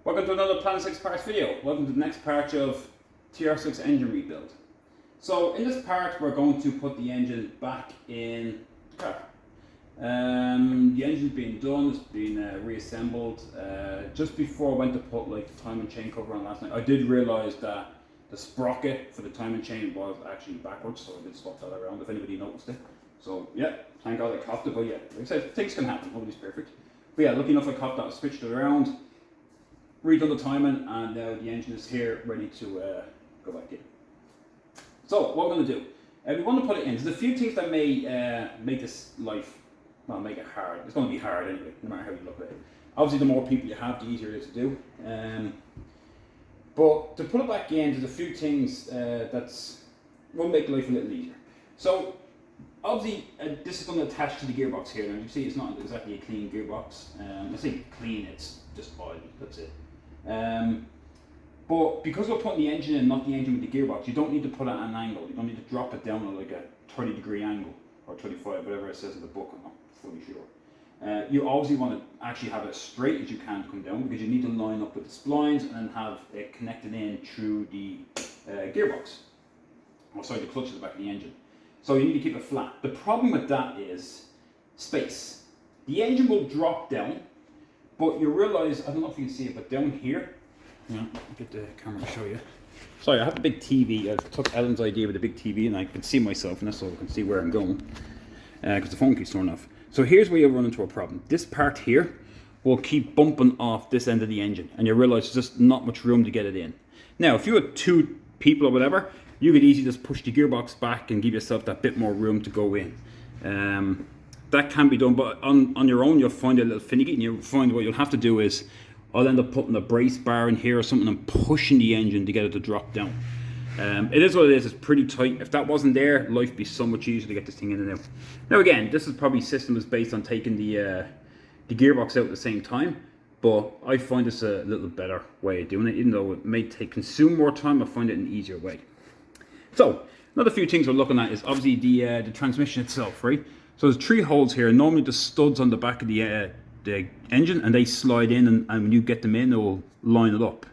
Welcome to another Planet 6 parts video. Welcome to the next part of tr6 engine rebuild. So in this part we're going to put the engine back in the car. The engine's been done, it's been reassembled. Just before I went to put the timing chain cover on last night, I did realise that the sprocket for the timing chain was actually backwards, so I did swap that around if anybody noticed it. So yeah, thank God I copped it, but yeah, like I said, things can happen, nobody's perfect. But yeah, lucky enough I copped that, I switched it around, redone the timing, and now the engine is here ready to go back in. So what we're going to do, we want to put it in. There's a few things that may make this life, well, make it hard. It's going to be hard anyway, no matter how you look at it. Obviously the more people you have, the easier it is to do. But to put it back in, there's a few things that's will make life a little easier. So obviously this is going to attach to the gearbox here. Now you see it's not exactly a clean gearbox. I say clean, it's just oily, that's it. But because we're putting the engine in, not the engine with the gearbox, you don't need to put it at an angle. You don't need to drop it down at like a 30-degree angle, or 35, whatever it says in the book, I'm not fully sure. You obviously want to actually have it as straight as you can to come down, because you need to line up with the splines and have it connected in through the gearbox. Or sorry, the clutch at the back of the engine. So you need to keep it flat. The problem with that is space. The engine will drop down, but you realise, I don't know if you can see it, but down here, yeah, I'll get the camera to show you. Sorry, I have a big TV. I took Ellen's idea with a big TV and I can see myself, and that's so I can see where I'm going, because the phone keeps turning off. So here's where you'll run into a problem. This part here will keep bumping off this end of the engine, and you realise there's just not much room to get it in. Now, if you had two people or whatever, you could easily just push the gearbox back and give yourself that bit more room to go in. That can be done, but on your own you'll find it a little finicky, and you'll find what you'll have to do is I'll end up putting a brace bar in here or something and pushing the engine to get it to drop down. It is what it is, it's pretty tight. If that wasn't there, life would be so much easier to get this thing in and out. Now again, this is probably system is based on taking the gearbox out at the same time, but I find this a little better way of doing it. Even though it may consume more time, I find it an easier way. So, another few things we're looking at is obviously the transmission itself, right? So there's 3 holes here. Normally the studs on the back of the engine, and they slide in, and when you get them in, they'll line it up.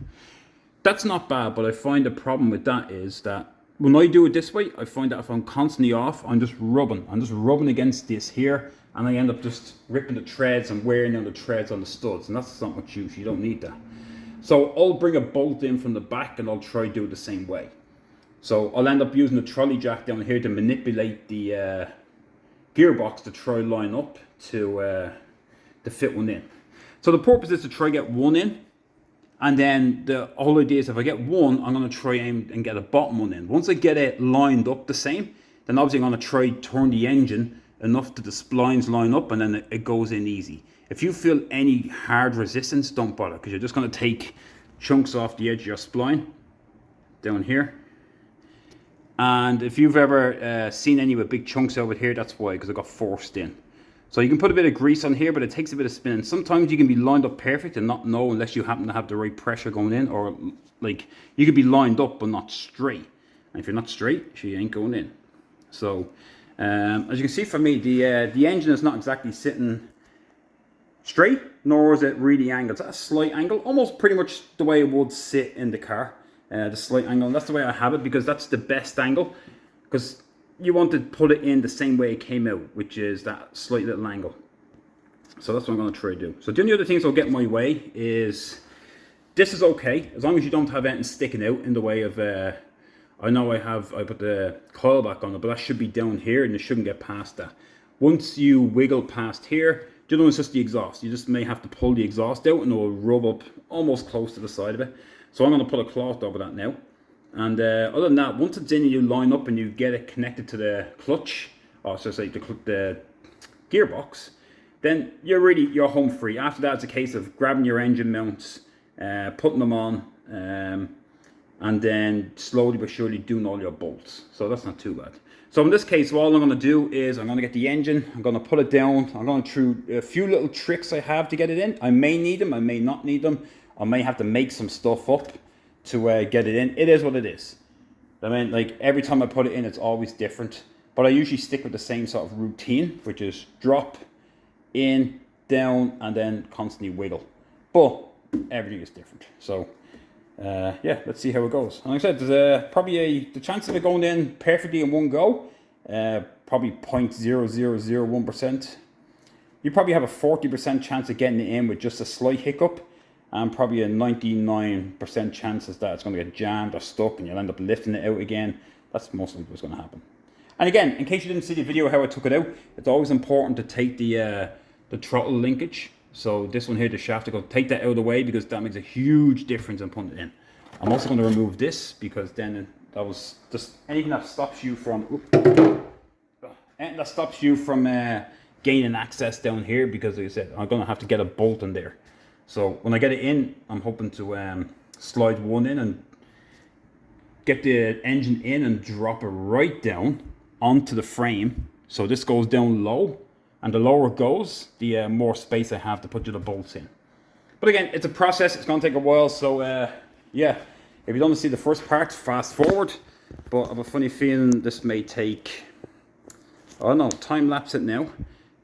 That's not bad, but I find the problem with that is that when I do it this way, I find that if I'm constantly off, I'm just rubbing against this here, and I end up just ripping the threads and wearing down the threads on the studs, and that's not much use. You don't need that. So I'll bring a bolt in from the back, and I'll try to do it the same way. So I'll end up using the trolley jack down here to manipulate the gearbox to try line up to fit one in. So the purpose is to try get one in, and then the whole idea is if I get one, I'm going to try and get a bottom one in. Once I get it lined up the same, then obviously I'm going to try turn the engine enough that the splines line up, and then it goes in easy. If you feel any hard resistance, don't bother, because you're just going to take chunks off the edge of your spline down here. And if you've ever seen any with big chunks over here, that's why, because it got forced in. So you can put a bit of grease on here, but it takes a bit of spinning. Sometimes you can be lined up perfect and not know unless you happen to have the right pressure going in, or like you could be lined up but not straight. And if you're not straight, she ain't going in. So as you can see for me, the engine is not exactly sitting straight, nor is it really angled. It's at a slight angle, almost pretty much the way it would sit in the car. The slight angle, and that's the way I have it, because that's the best angle, because you want to put it in the same way it came out, which is that slight little angle. So that's what I'm going to try to do. So the only other things I'll get in my way is, this is okay, as long as you don't have anything sticking out in the way of, I know I put the coil back on it, but that should be down here, and you shouldn't get past that. Once you wiggle past here, the other one's just the exhaust. You just may have to pull the exhaust out, and it will rub up almost close to the side of it. So I'm going to put a cloth over that now. And other than that, once it's in and you line up and you get it connected to the clutch, or so say the gearbox, then you're home free. After that, it's a case of grabbing your engine mounts, putting them on, and then slowly but surely doing all your bolts. So that's not too bad. So in this case, all I'm going to do is I'm going to get the engine, I'm going to put it down, I'm going through a few little tricks I have to get it in. I may need them, I may not need them. I may have to make some stuff up to get it in. It is what it is. I mean, like every time I put it in, it's always different. But I usually stick with the same sort of routine, which is drop, in, down, and then constantly wiggle. But everything is different. So yeah, let's see how it goes. And like I said, there's probably the chance of it going in perfectly in one go, probably 0.0001%. You probably have a 40% chance of getting it in with just a slight hiccup, and probably a 99% chances that it's going to get jammed or stuck and you'll end up lifting it out again. That's mostly what's going to happen. And again, in case you didn't see the video how I took it out, it's always important to take the throttle linkage. So this one here, the shaft, to go take that out of the way, because that makes a huge difference in putting it in. I'm also going to remove this, because then that was just anything that stops you from gaining access down here, because like I said, I'm going to have to get a bolt in there. So when I get it in, I'm hoping to slide one in and get the engine in and drop it right down onto the frame. So this goes down low, and the lower it goes, the more space I have to put the bolts in. But again, it's a process, it's going to take a while. So yeah, if you don't want to see the first part, fast forward. But I have a funny feeling this may take, oh no, time lapse it now.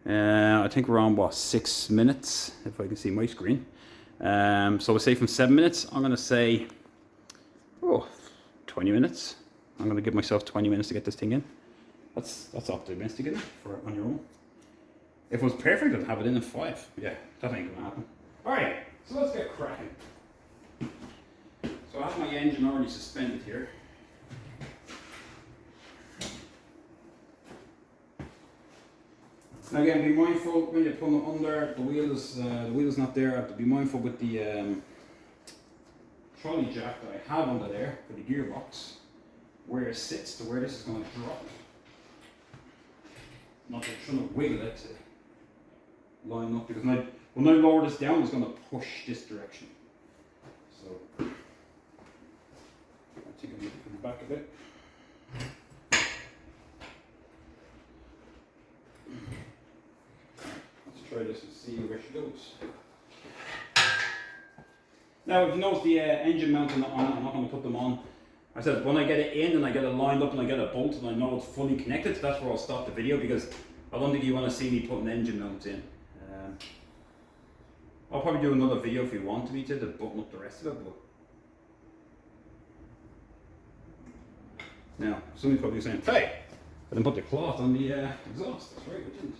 I think we're on, what, 6 minutes, if I can see my screen. So we'll say from 7 minutes, I'm going to say, 20 minutes. I'm going to give myself 20 minutes to get this thing in. That's optimistic enough for on your own. If it was perfect, I'd have it in 5. Yeah, that ain't going to happen. Alright, so let's get cracking. So I have my engine already suspended here. Now again, be mindful when you're pulling it under, the wheel is not there. I have to be mindful with the trolley jack that I have under there for the gearbox, where it sits to where this is going to drop. Not just trying to wiggle it to line up, because when I lower this down, it's going to push this direction. So I think I need to come back a bit. Try this and see where she goes. Now, if you notice the engine mounts on it, I'm not going to put them on. I said when I get it in and I get it lined up and I get a bolt and I know it's fully connected, that's where I'll stop the video, because I don't think you want to see me putting engine mounts in. I'll probably do another video if you want me to button up the rest of it. But now, somebody's probably saying, hey, I didn't put the cloth on the exhaust. That's right, I didn't.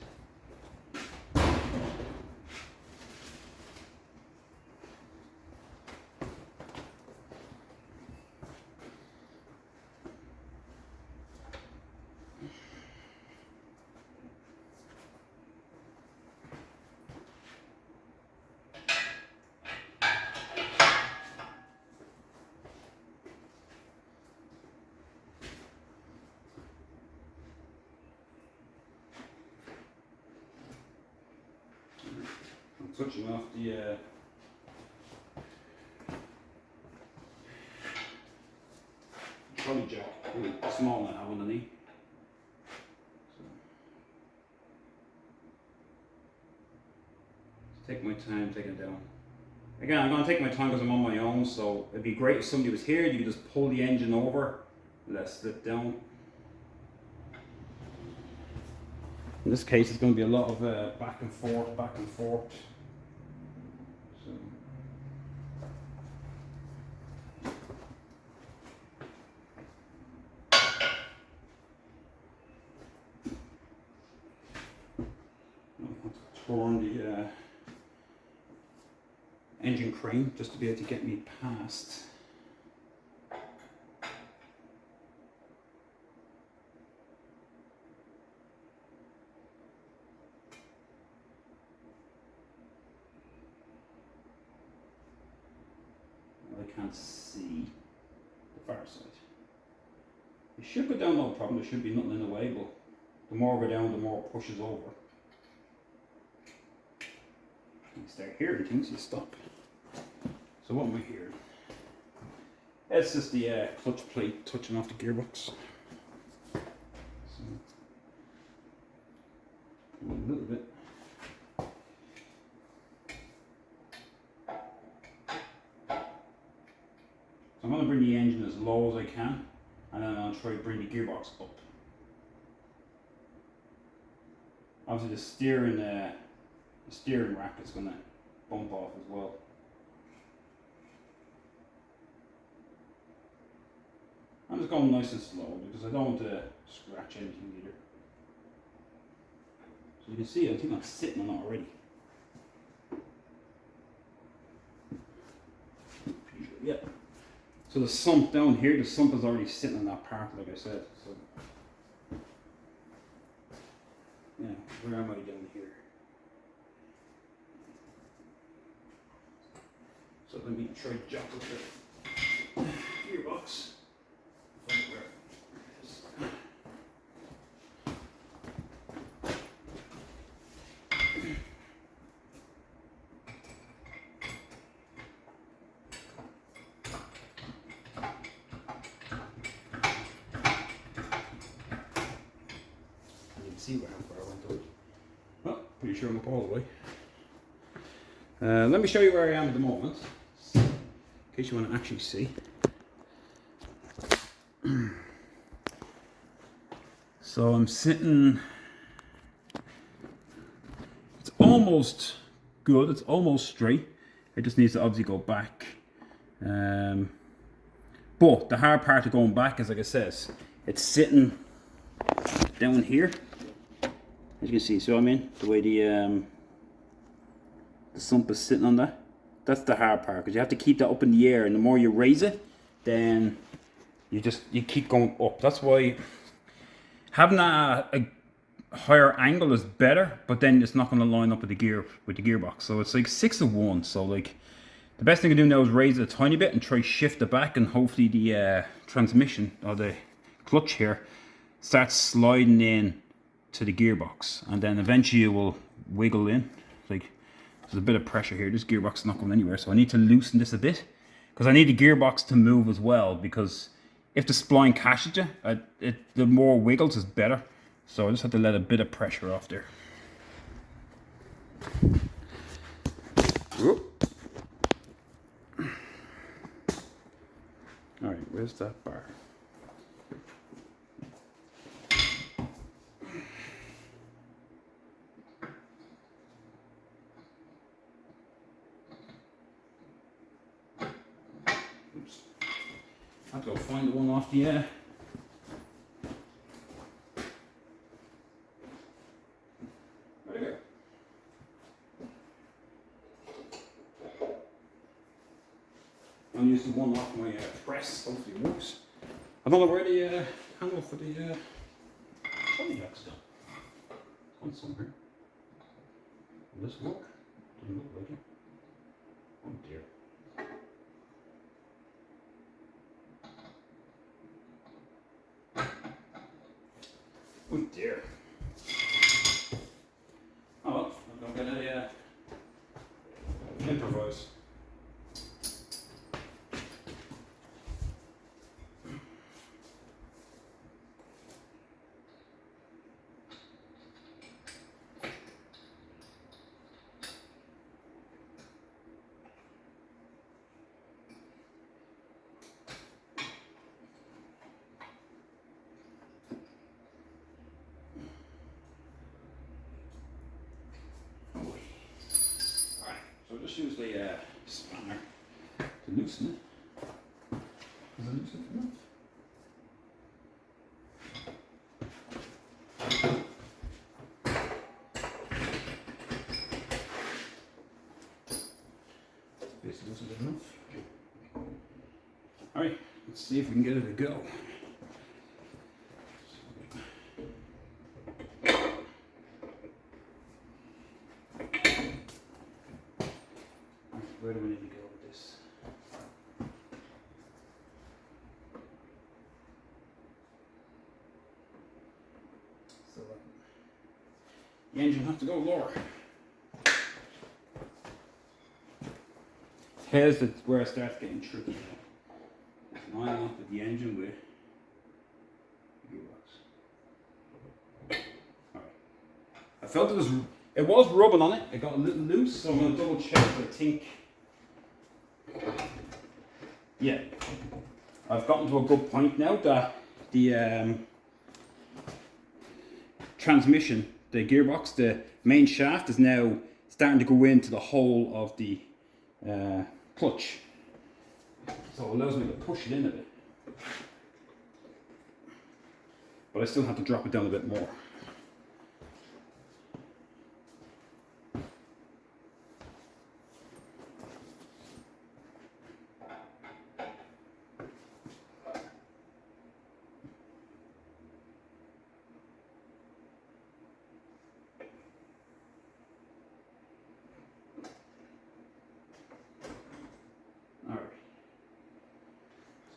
Touching off the trolley jack, really small one I have underneath. So take my time taking it down. Again, I'm going to take my time because I'm on my own, so it'd be great if somebody was here. You could just pull the engine over, let it slip down. In this case, it's going to be a lot of back and forth, back and forth. So. Turn the engine crane just to be able to get me past. I can't see the far side. It should go down no problem, there should be nothing in the way, but the more I go down, the more it pushes over. You start hearing things, you stop. So what am I hearing? It's just the clutch plate touching off the gearbox. So, a little bit. I'm going to bring the engine as low as I can, and then I'm going to try to bring the gearbox up. Obviously the steering rack is going to bump off as well. just going nice and slow because I don't want to scratch anything either. So you can see, I think I'm sitting on it already. Pretty sure, yeah. So the sump down here, the sump is already sitting on that part, like I said. So yeah, where am I down here? So let me try to jump up the gearbox. Find where it is. You can see how far I went up. Well, pretty sure I'm up all the way. Let me show you where I am at the moment, in case you want to actually see. So I'm sitting, it's almost good, it's almost straight. It just needs to obviously go back. But the hard part of going back is, like I says, it's sitting down here. As you can see, so I mean, the way the sump is sitting on that. That's the hard part, because you have to keep that up in the air, and the more you raise it, then you keep going up. That's why having a higher angle is better, but then it's not going to line up with the gearbox. So it's like 6 of 1. So like the best thing to do now is raise it a tiny bit and try shift it back, and hopefully the transmission or the clutch here starts sliding in to the gearbox, and then eventually it will wiggle in. Like, there's a bit of pressure here. This gearbox is not going anywhere, so I need to loosen this a bit, because I need the gearbox to move as well, because if the spline catches you, the more wiggles is better. So I just have to let a bit of pressure off there. Alright, where's that bar? Oops. I have to go find the one off the right here. I'm using one off my press, hopefully it works. I don't know where the handle for the trolley jack's done. On somewhere. Will this work? Doesn't look like it. Oh dear. Oh dear. Oh well, I'm gonna improvise. So just use the spanner to loosen it. Is it loosened enough? Basically loosened it enough. Alright, let's see if we can get it to go. Where do we need to go with this? So the engine has to go lower. Here's where it starts getting tricky. It's lining up with the engine with the gearbox. Alright. I felt it was rubbing on it. It got a little loose, so I'm going to double check. I think. Yeah, I've gotten to a good point now that the transmission, the gearbox, the main shaft is now starting to go into the hole of the clutch. So it allows me to push it in a bit. but I still have to drop it down a bit more.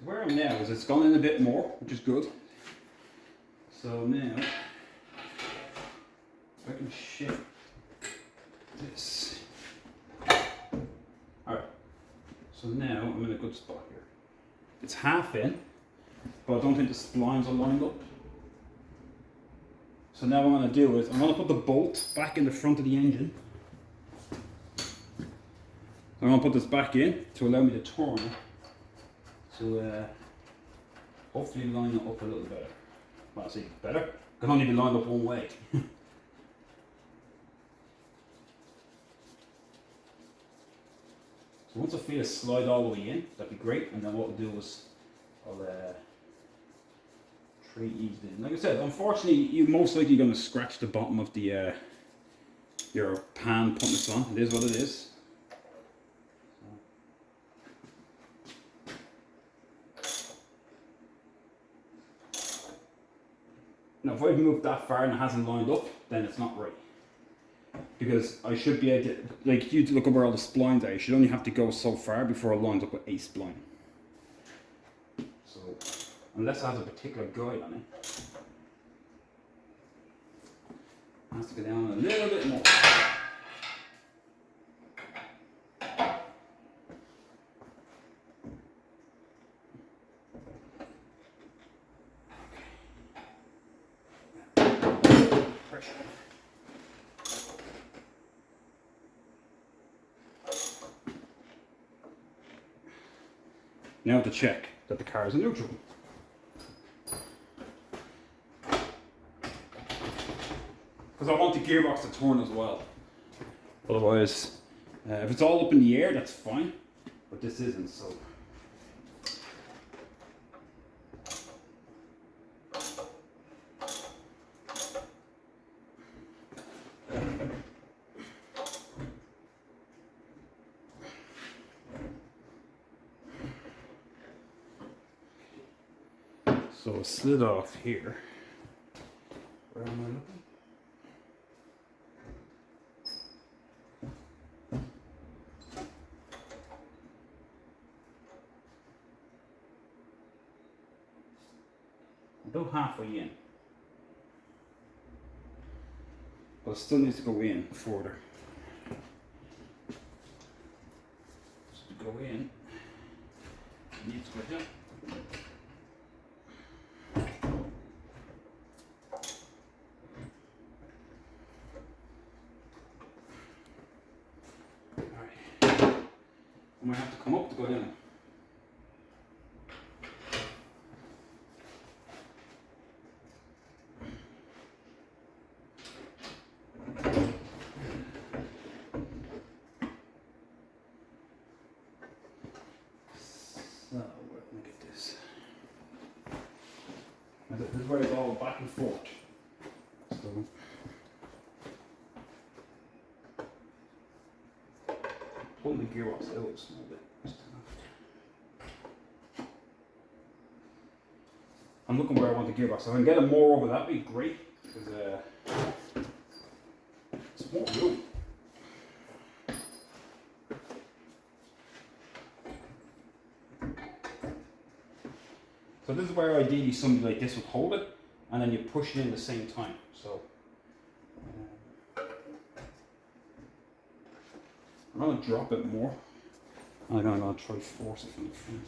Where I'm now is it's gone in a bit more, which is good. So now, if I can shift this. Alright, so now I'm in a good spot here. It's half in, but I don't think the splines are lined up. So now what I'm going to do is I'm going to put the bolt back in the front of the engine. I'm going to put this back in to allow me to turn it. To hopefully line it up a little better. Well, I say better. It can only be lined up one way. So once I feel it slide all the way in, that'd be great. And then what I'll do is I'll try ease it in. Like I said, unfortunately, you're most likely going to scratch the bottom of the your pan putting this on. It is what it is. Now, if I've moved that far and it hasn't lined up, then it's not right. Because I should be able to, like, you look at where all the splines are, you should only have to go so far before it lines up with a spline. So, unless it has a particular guide on it, it has to go down a little bit more. Now to check that the car is in neutral. Because I want the gearbox to turn as well. Otherwise, if it's all up in the air, that's fine. But this isn't, so. So it slid off here. Where am I looking? About halfway in. But it still needs to go in further. So to go in, it needs to go down. I might have to come up to go down. So, let me get this. This is where it's all back and forth. So, pull the gearbox out a small bit. I'm looking where I want the gearbox. If I can get it more over, that'd be great. Because it's more room. So this is where ideally somebody like this would hold it, and then you push it in at the same time. So I'm going to drop it more. And I'm going to try force it from the front.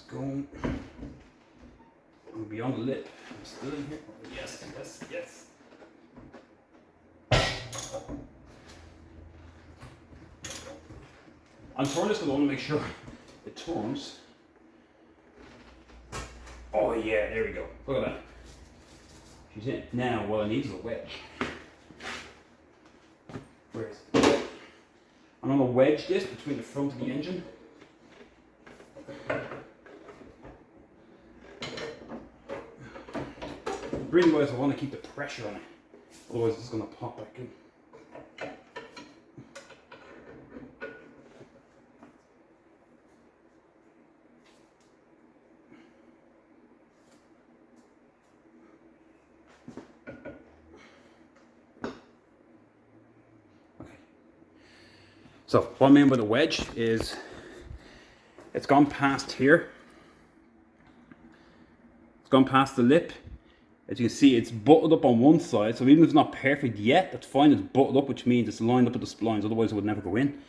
Going. I'll be on the lip. I'm still in here. Oh, yes, yes, yes. I'm turning this because I want to make sure it turns. Oh yeah, there we go. Look at that. She's in. Now what I need is a wedge. Where is it? I'm going to wedge this between the front of the engine. Reason-wise, I want to keep the pressure on it, otherwise it's going to pop back in. Okay. So what I mean by the wedge is it's gone past here. It's gone past the lip. As you can see, it's butted up on one side, so even if it's not perfect yet, that's fine. It's butted up, which means it's lined up with the splines, otherwise it would never go in.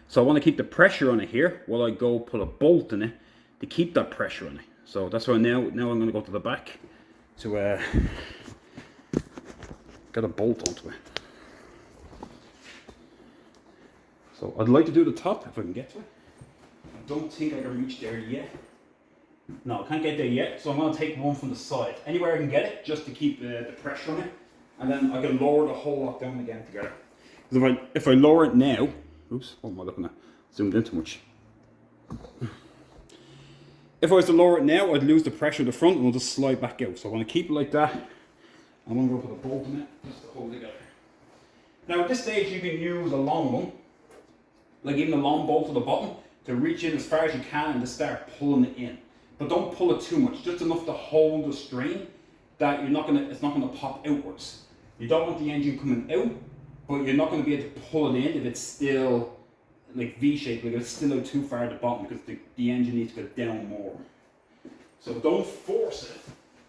So I want to keep the pressure on it here while I go put a bolt in it to keep that pressure on it. So that's why now I'm going to go to the back to get a bolt onto it. So I'd like to do the top if I can get to it. I don't think I can reach there yet. No, I can't get there yet, so I'm going to take one from the side. Anywhere I can get it, just to keep the pressure on it. And then I can lower the whole lot down again together. Because if I lower it now, oops, what am I looking at? Zoomed in too much. If I was to lower it now, I'd lose the pressure of the front and it'll just slide back out. So I want to keep it like that. I'm going to go put a bolt in it, just to hold it together. Now at this stage you can use a long one, like even a long bolt at the bottom, to reach in as far as you can and to start pulling it in. But don't pull it too much, just enough to hold the strain that it's not gonna pop outwards. You don't want the engine coming out, but you're not gonna be able to pull it in if it's still like V-shaped, like it's still out too far at the bottom because the engine needs to go down more. So don't force it.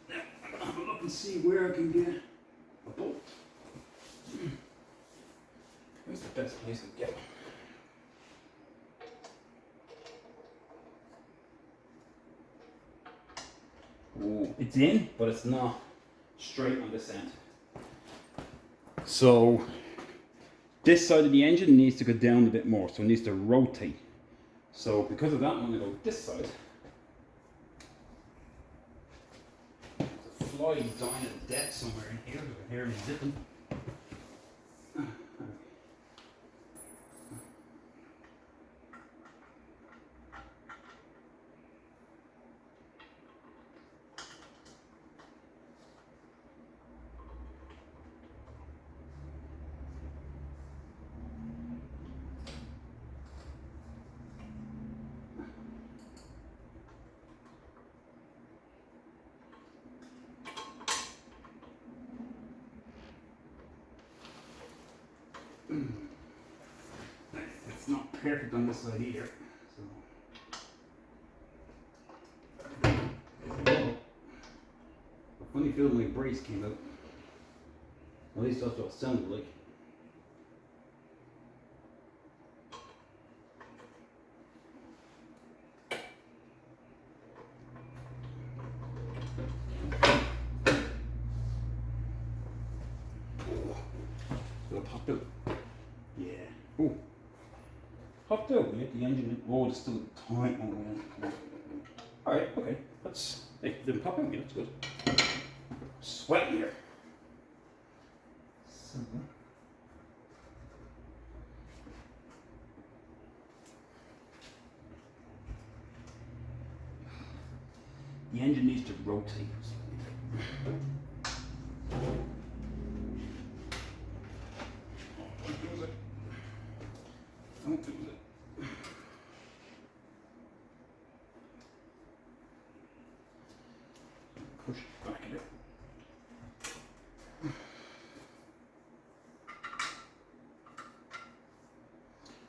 Now, I'm gonna have a look and see where I can get a bolt. Where's the best place to get one? Ooh, it's in, but it's not straight on this end. So this side of the engine needs to go down a bit more, so it needs to rotate. So because of that, I'm going to go this side. There's a fly dying to death somewhere in here. You can hear me zipping. It's not perfect on this side either. So. A funny feeling my brace came out. At least that's what it sounded like. It'll pop out. Yeah. Ooh. Popped out. We hit the engine in. Oh, it's still tight on the end. Alright, okay. That's. Hey, it didn't pop out yet. That's good. Sweat here. So. The engine needs to rotate. Don't lose it. Push it back a bit.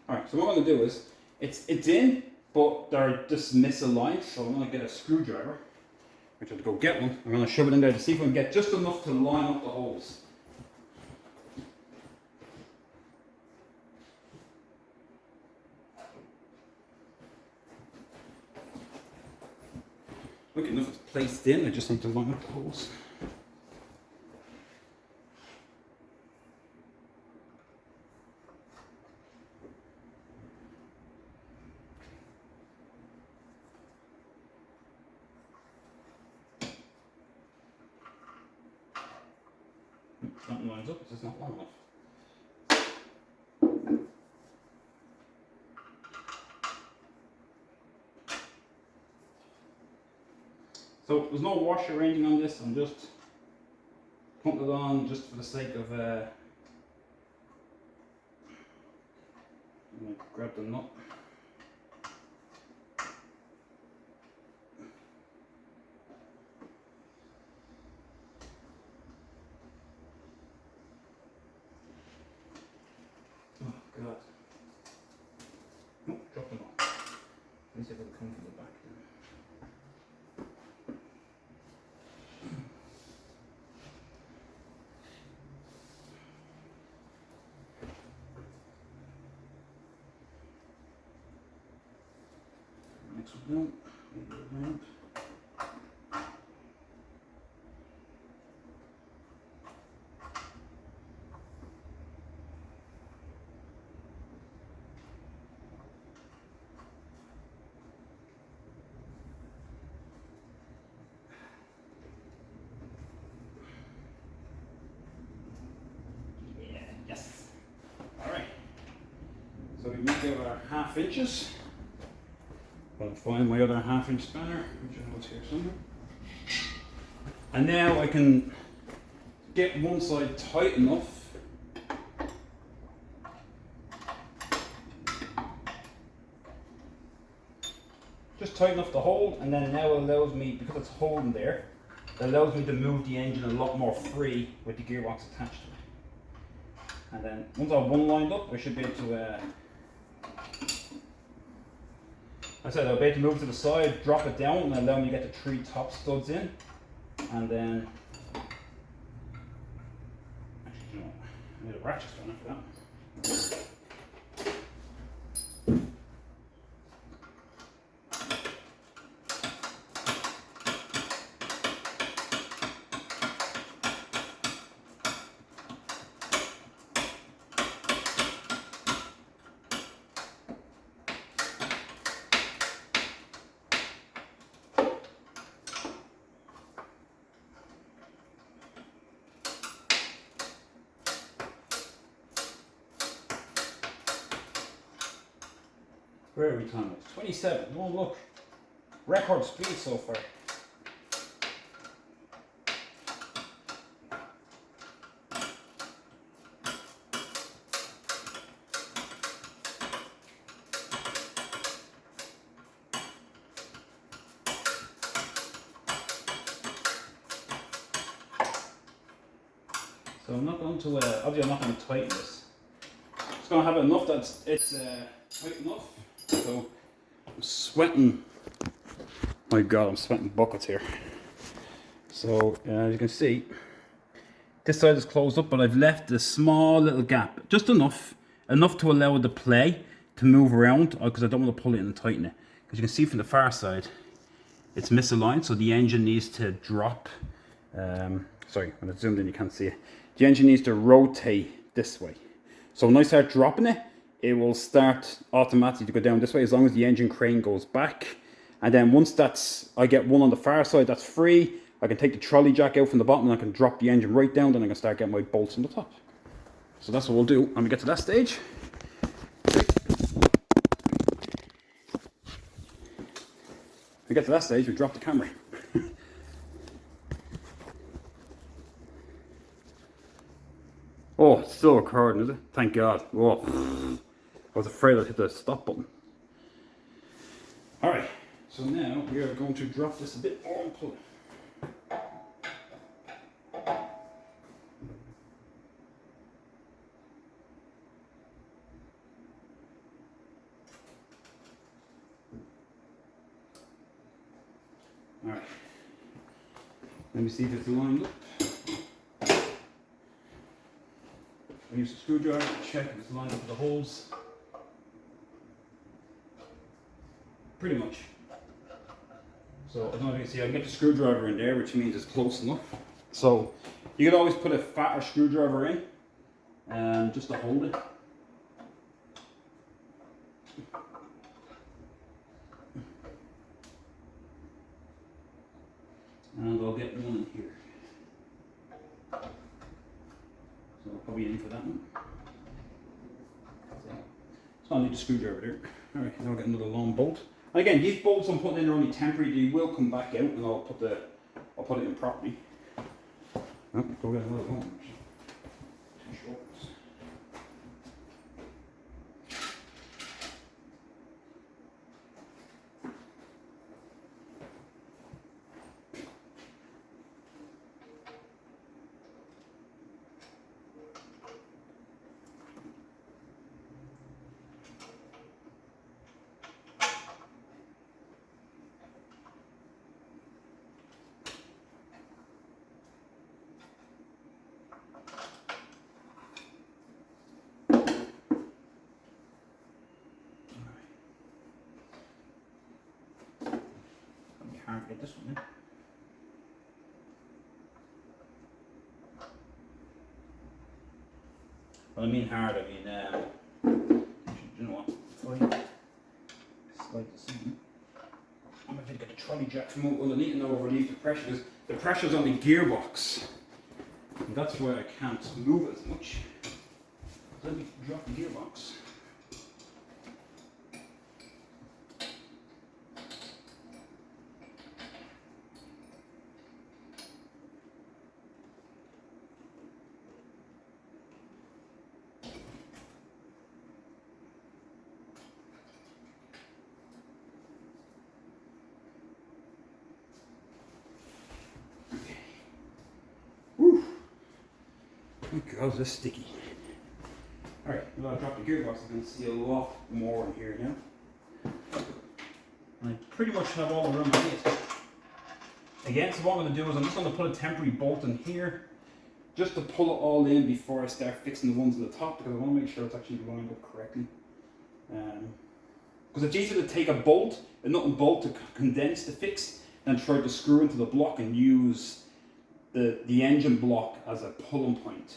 Alright, so what I'm going to do is, it's in, but they're just misaligned, so I'm going to get a screwdriver, which I'll go get one. I'm going to shove it in there to see if I can get just enough to line up the holes. Look enough it's placed in, I just need to line up the holes. Something lines up, it's just not long enough. So there's no washer or anything on this, I'm just putting it on just for the sake of I'm going to grab the nut. Oh god. Oh, dropped it off. At least if it'll come from the back then. Next one down. Maybe around. Yes. Alright. So we make out our 1/2 inches. I'll find my other 1/2 inch spanner, which I know is here somewhere. And now I can get one side tight enough just tight enough to hold, and then now it allows me, because it's holding there, it allows me to move the engine a lot more free with the gearbox attached to it. And then once I have one lined up, I should be able to I said I'll be able to move to the side, drop it down, and allow me to get the 3 top studs in. And then, actually, you know what? I need a ratchet spanner for that. Where are we time? 27. Oh look, record speed so far. So I'm not going to, obviously I'm not going to tighten this. I'm just going to have it enough that it's tight enough. So I'm sweating, my god, I'm sweating buckets here. So as you can see, this side is closed up, but I've left a small little gap, just enough to allow the play to move around, because I don't want to pull it in and tighten it. Because you can see from the far side, it's misaligned, so the engine needs to drop. Sorry, when it's zoomed in you can't see it. The engine needs to rotate this way. So when I start dropping it, it will start automatically to go down this way as long as the engine crane goes back. And then once I get one on the far side that's free, I can take the trolley jack out from the bottom and I can drop the engine right down, then I can start getting my bolts on the top. So that's what we'll do when we get to that stage. When we get to that stage, we drop the camera. Oh, it's still recording, is it? Thank God. Oh, I was afraid I'd hit the stop button. Alright, so now we are going to drop this a bit more and pull it. Alright, let me see if it's lined up. I use a screwdriver to check if it's lined up with the holes. Pretty much. So I don't know if you can see, I can get the screwdriver in there, which means it's close enough. So you can always put a fatter screwdriver in, just to hold it. And I'll get one in here. probably in for that one. So I'll need a screwdriver there. Alright, now I'll get another long bolt. And again, these bolts I'm putting in are only temporary, they will come back out and I'll put it in properly. Oh, go get another one. Too short. Can't get this one in. Well, I mean hard, I mean, you know what, slide this in. I'm going to get a trolley jack from underneath and overleave the pressure, because the pressure's on the gearbox. And that's why I can't move it as much. Let me drop the gearbox. Oh God, this sticky. Alright, well, I'll drop the gearbox. I can see a lot more in here now. And I pretty much have all the room I need. Again, so what I'm going to do is I'm just going to put a temporary bolt in here just to pull it all in before I start fixing the ones at the top, because I want to make sure it's actually lined up correctly. Because it's easier to take a bolt, a nut and bolt to condense to fix, than try to screw into the block and use the engine block as a pulling point.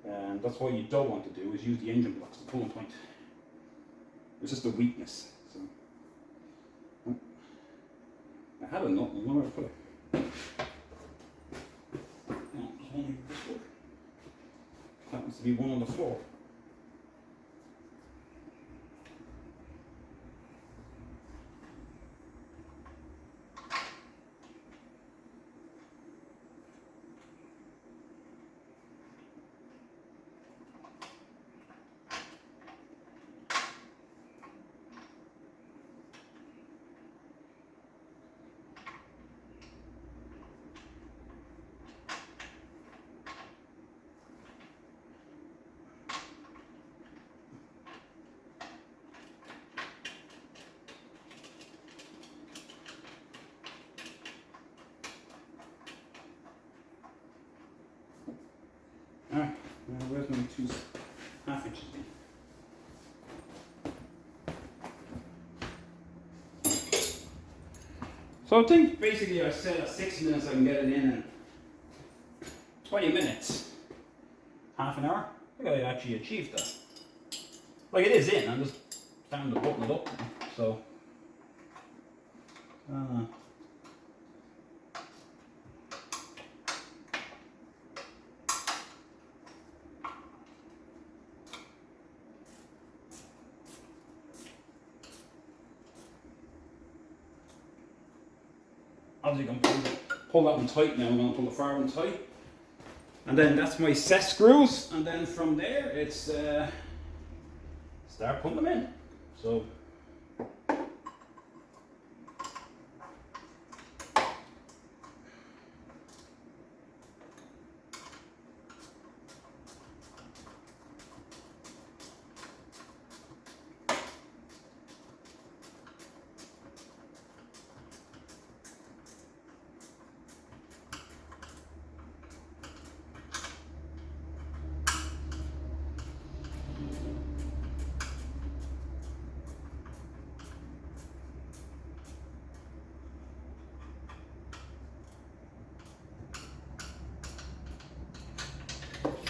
And that's what you don't want to do, is use the engine block as a pulling point. It's just a weakness. So, I had a nut, I don't know where to put it. No, there's one here this floor. Happens to be one on the floor. Alright, now where's my 2.5 inches in? So I think basically I said at 6 minutes I can get it in 20 minutes. Half an hour? I think I actually achieved that. Like, it is in, I'm just starting to button it up now, so. As you can pull that one tight now, I'm going to pull the far one tight. And then that's my set screws, and then from there it's start putting them in. So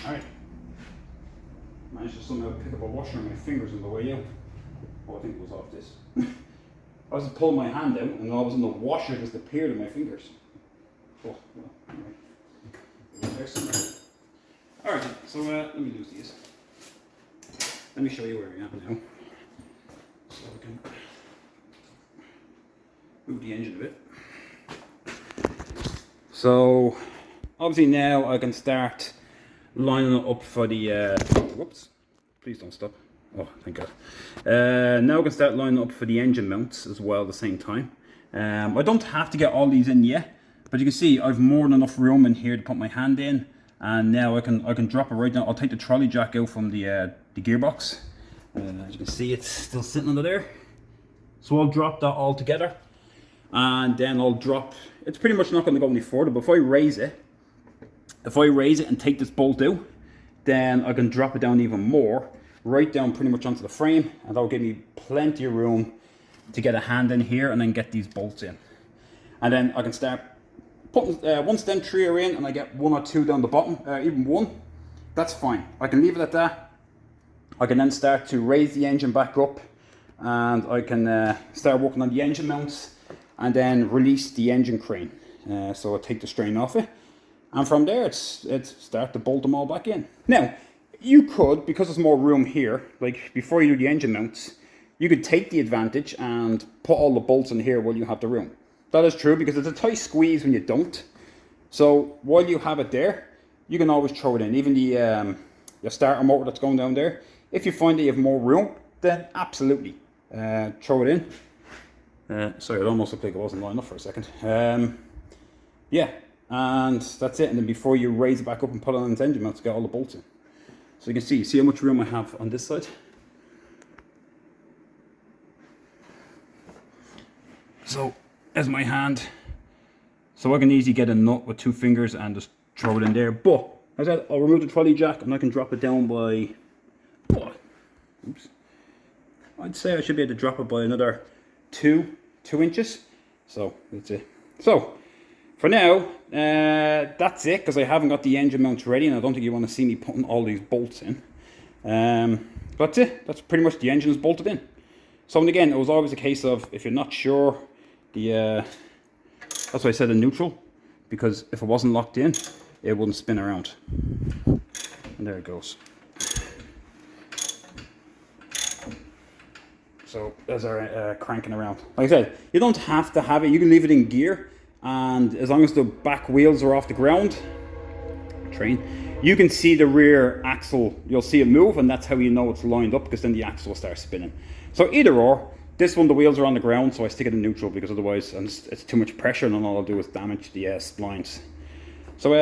alright. Managed to somehow pick up a washer on my fingers on the way out. Oh, I think it was off this. I was pulling my hand out and all of a sudden the washer just appeared in my fingers. Oh, well, anyway. Alright, So let me lose these. Let me show you where I am now. So we can move the engine a bit. So obviously now I can start lining it up for the, whoops, please don't stop. Oh, thank God. Now I can start lining up for the engine mounts as well at the same time. I don't have to get all these in yet, but you can see I've more than enough room in here to put my hand in, and now I can drop it right down. I'll take the trolley jack out from the gearbox. As you can see, it's still sitting under there. So I'll drop that all together, and then I'll drop. It's pretty much not going to go any further, but if I raise it and take this bolt out, then I can drop it down even more, right down pretty much onto the frame, and that'll give me plenty of room to get a hand in here and then get these bolts in. And then I can start putting, once them 3 are in and I get 1 or 2 down the bottom, even 1, that's fine. I can leave it at that. I can then start to raise the engine back up, and I can start working on the engine mounts, and then release the engine crane. So I take the strain off it, and from there it's start to bolt them all back in. Now, you could, because there's more room here, like before you do the engine mounts, you could take the advantage and put all the bolts in here while you have the room. That is true, because it's a tight squeeze when you don't. So while you have it there, you can always throw it in. Even the starter motor that's going down there, if you find that you have more room, then absolutely throw it in. Sorry, it almost looked like it wasn't lined up for a second. Yeah, and that's it. And then before you raise it back up and put it on its engine mount to get all the bolts in. So you can see how much room I have on this side. So there's my hand. So I can easily get a nut with 2 fingers and just throw it in there. But as I said, I'll remove the trolley jack and I can drop it down by, oops, I'd say I should be able to drop it by another 2 inches. So that's it. So for now, that's it, because I haven't got the engine mounts ready, and I don't think you want to see me putting all these bolts in. That's it. That's pretty much the engine is bolted in. So, and again, it was always a case of, if you're not sure, that's why I said in neutral, because if it wasn't locked in, it wouldn't spin around. And there it goes. So there's our cranking around. Like I said, you don't have to have it. You can leave it in gear, and as long as the back wheels are off the ground, you can see the rear axle. You'll see it move, and that's how you know it's lined up, because then the axle will start spinning. So either or. This one, the wheels are on the ground, so I stick it in neutral, because otherwise it's too much pressure, and then all I'll do is damage the splines. So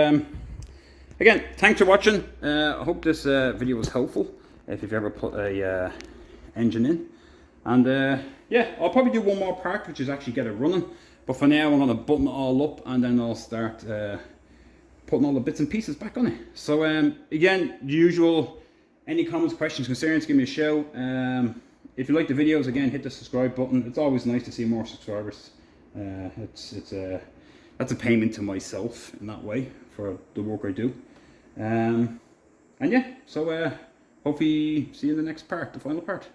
again, thanks for watching. I hope this video was helpful if you've ever put a engine in. And yeah, I'll probably do one more part, which is actually get it running. But for now, I'm going to button it all up, and then I'll start putting all the bits and pieces back on it. So again, the usual, any comments, questions, concerns, give me a shout. If you like the videos, again, hit the subscribe button. It's always nice to see more subscribers. That's a payment to myself in that way for the work I do. And yeah, so hopefully see you in the next part, the final part.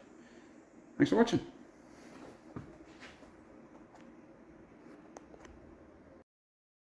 Thanks for watching.